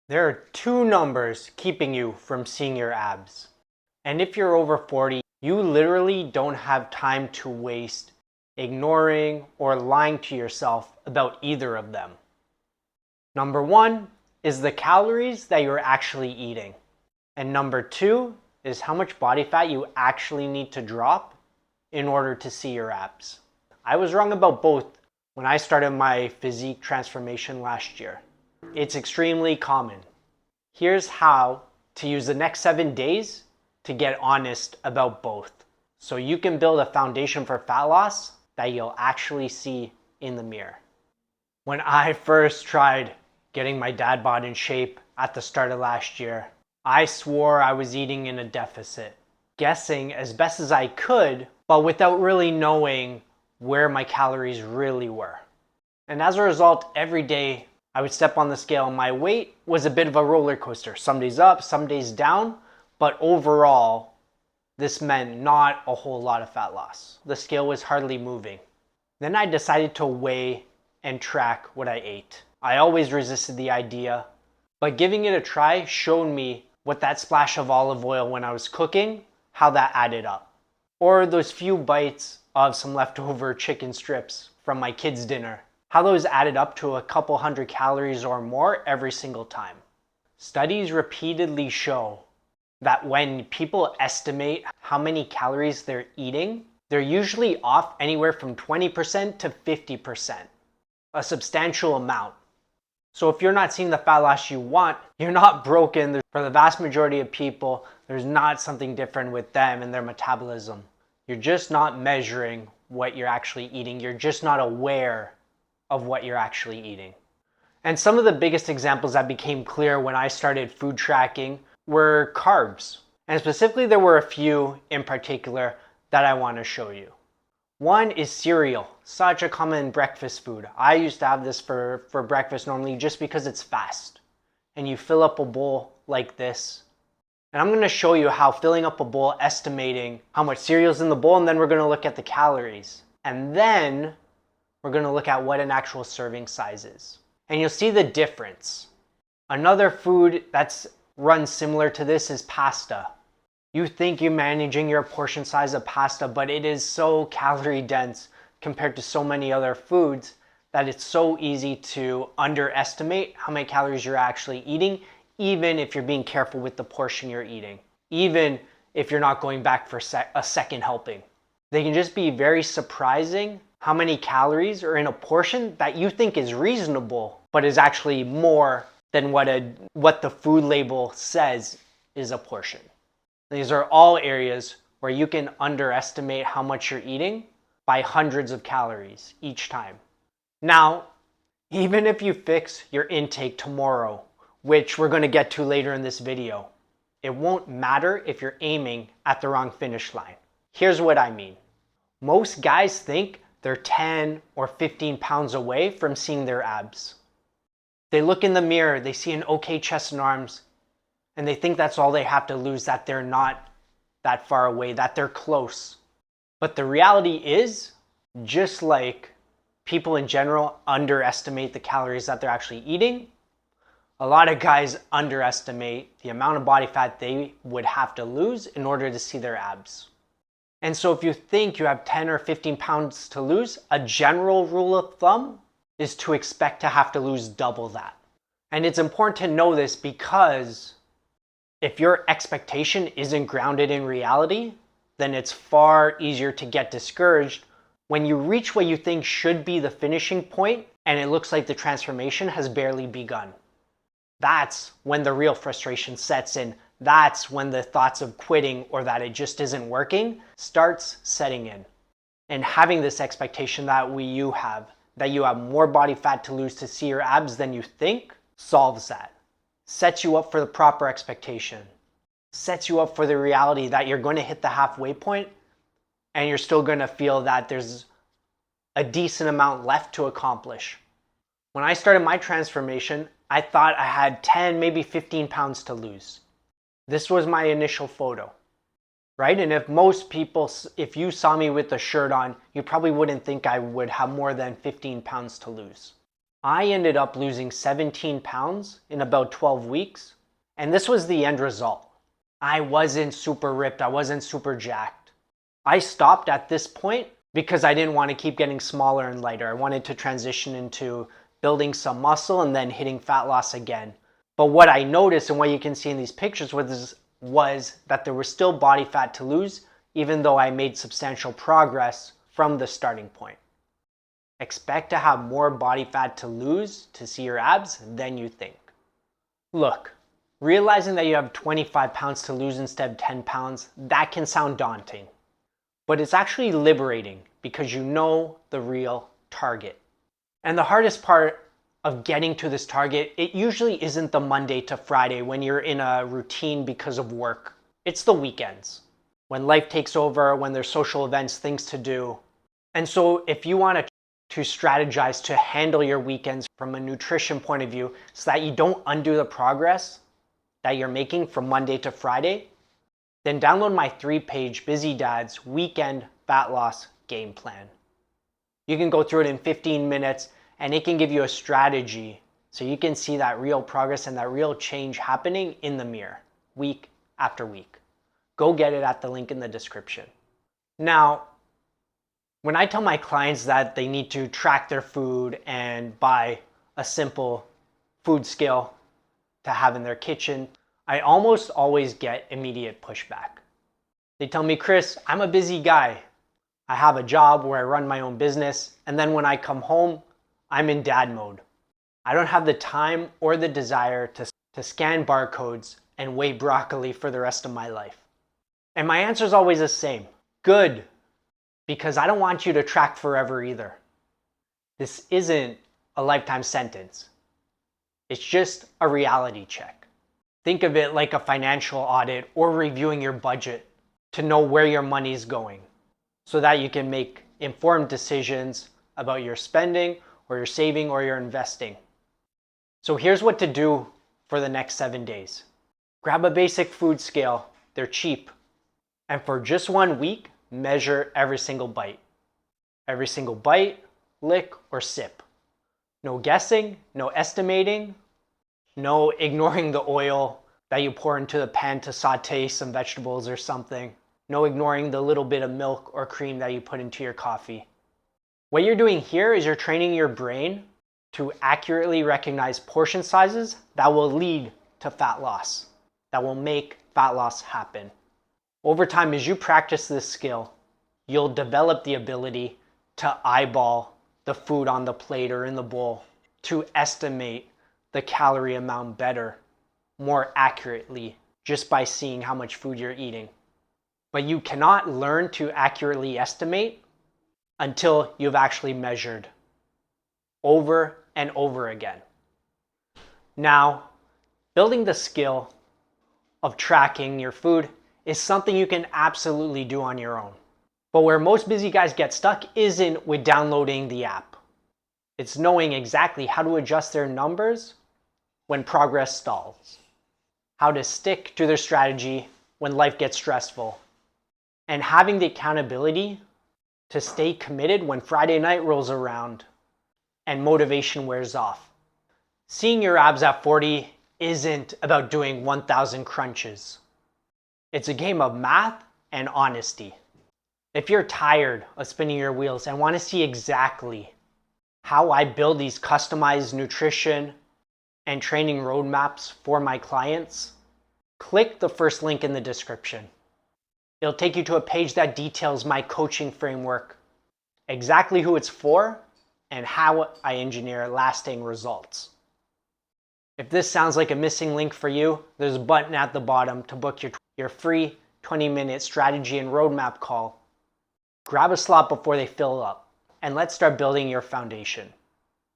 There are two numbers keeping you from seeing your abs. And if you're over 40, you literally don't have time to waste ignoring or lying to yourself about either of them. Number one is the calories that you're actually eating. And number two is how much body fat you actually need to drop in order to see your abs. I was wrong about both when I started my physique transformation last year. It's extremely common. Here's how to use the next 7 days to get honest about both, so you can build a foundation for fat loss that you'll actually see in the mirror. When I first tried getting my dad bod in shape at the start of last year, I swore I was eating in a deficit, guessing as best as I could, but without really knowing where my calories really were. And as a result, every day I would step on the scale and my weight was a bit of a roller coaster. Some days up, some days down, but overall, this meant not a whole lot of fat loss. The scale was hardly moving. Then I decided to weigh and track what I ate. I always resisted the idea, but giving it a try showed me what that splash of olive oil when I was cooking, how that added up. Or those few bites of some leftover chicken strips from my kids' dinner, how those added up to a couple hundred calories or more every single time. Studies repeatedly show that when people estimate how many calories they're eating, they're usually off anywhere from 20% to 50%, a substantial amount. So if you're not seeing the fat loss you want, you're not broken. For the vast majority of people, there's not something different with them and their metabolism. You're just not measuring what you're actually eating. You're just not aware of what you're actually eating. And some of the biggest examples that became clear when I started food tracking were carbs. And specifically, there were a few in particular that I want to show you. One is cereal, such a common breakfast food. I used to have this for breakfast normally just because it's fast. And you fill up a bowl like this. And I'm going to show you how filling up a bowl, estimating how much cereal's in the bowl, and then we're going to look at the calories. And then we're going to look at what an actual serving size is. And you'll see the difference. Another food that's run similar to this is pasta. You think you're managing your portion size of pasta, but it is so calorie dense compared to so many other foods that it's so easy to underestimate how many calories you're actually eating, even if you're being careful with the portion you're eating, even if you're not going back for a second helping. They can just be very surprising how many calories are in a portion that you think is reasonable, but is actually more than what the food label says is a portion. These are all areas where you can underestimate how much you're eating by hundreds of calories each time. Now, even if you fix your intake tomorrow, which we're going to get to later in this video, it won't matter if you're aiming at the wrong finish line. Here's what I mean. Most guys think they're 10 or 15 pounds away from seeing their abs. They look in the mirror, they see an okay chest and arms, and they think that's all they have to lose, that they're not that far away, that they're close. But the reality is, just like people in general underestimate the calories that they're actually eating, a lot of guys underestimate the amount of body fat they would have to lose in order to see their abs. And so if you think you have 10 or 15 pounds to lose, a general rule of thumb is to expect to have to lose double that. And it's important to know this because if your expectation isn't grounded in reality, then it's far easier to get discouraged when you reach what you think should be the finishing point and it looks like the transformation has barely begun. That's when the real frustration sets in. That's when the thoughts of quitting or that it just isn't working starts setting in. And having this expectation that you have more body fat to lose to see your abs than you think, solves that. Sets you up for the proper expectation. Sets you up for the reality that you're going to hit the halfway point and you're still going to feel that there's a decent amount left to accomplish. When I started my transformation, I thought I had 10, maybe 15 pounds to lose. This was my initial photo, right? And if you saw me with a shirt on, you probably wouldn't think I would have more than 15 pounds to lose. I ended up losing 17 pounds in about 12 weeks, and this was the end result. I wasn't super ripped, I wasn't super jacked. I stopped at this point because I didn't want to keep getting smaller and lighter. I wanted to transition into building some muscle and then hitting fat loss again. But what I noticed and what you can see in these pictures was that there was still body fat to lose, even though I made substantial progress from the starting point. Expect to have more body fat to lose to see your abs than you think. Look, realizing that you have 25 pounds to lose instead of 10 pounds, that can sound daunting. But it's actually liberating because you know the real target. And the hardest part of getting to this target, it usually isn't the Monday to Friday when you're in a routine because of work. It's the weekends, when life takes over, when there's social events, things to do. And so if you want to strategize to handle your weekends from a nutrition point of view so that you don't undo the progress that you're making from Monday to Friday, then download my 3-page Busy Dad's Weekend Fat Loss Game Plan. You can go through it in 15 minutes and it can give you a strategy so you can see that real progress and that real change happening in the mirror, week after week. Go get it at the link in the description. Now, when I tell my clients that they need to track their food and buy a simple food scale to have in their kitchen, I almost always get immediate pushback. They tell me, Chris, I'm a busy guy. I have a job where I run my own business, and then when I come home, I'm in dad mode. I don't have the time or the desire to scan barcodes and weigh broccoli for the rest of my life. And my answer is always the same. Good. Because I don't want you to track forever either. This isn't a lifetime sentence. It's just a reality check. Think of it like a financial audit or reviewing your budget to know where your money is going so that you can make informed decisions about your spending or your saving or your investing. So here's what to do for the next 7 days. Grab a basic food scale. They're cheap. And for just 1 week, measure every single bite. Every single bite, lick, or sip. No guessing, no estimating, no ignoring the oil that you pour into the pan to saute some vegetables or something. No ignoring the little bit of milk or cream that you put into your coffee. What you're doing here is you're training your brain to accurately recognize portion sizes that will lead to fat loss, that will make fat loss happen. Over time, as you practice this skill, you'll develop the ability to eyeball the food on the plate or in the bowl, to estimate the calorie amount better, more accurately, just by seeing how much food you're eating. But you cannot learn to accurately estimate until you've actually measured over and over again. Now, building the skill of tracking your food is something you can absolutely do on your own. But where most busy guys get stuck isn't with downloading the app. It's knowing exactly how to adjust their numbers when progress stalls, how to stick to their strategy when life gets stressful, and having the accountability to stay committed when Friday night rolls around and motivation wears off. Seeing your abs at 40 isn't about doing 1,000 crunches. It's a game of math and honesty. If you're tired of spinning your wheels and want to see exactly how I build these customized nutrition and training roadmaps for my clients, click the first link in the description. It'll take you to a page that details my coaching framework, exactly who it's for, and how I engineer lasting results. If this sounds like a missing link for you, there's a button at the bottom to book your free 20-minute strategy and roadmap call. Grab a slot before they fill up, and let's start building your foundation.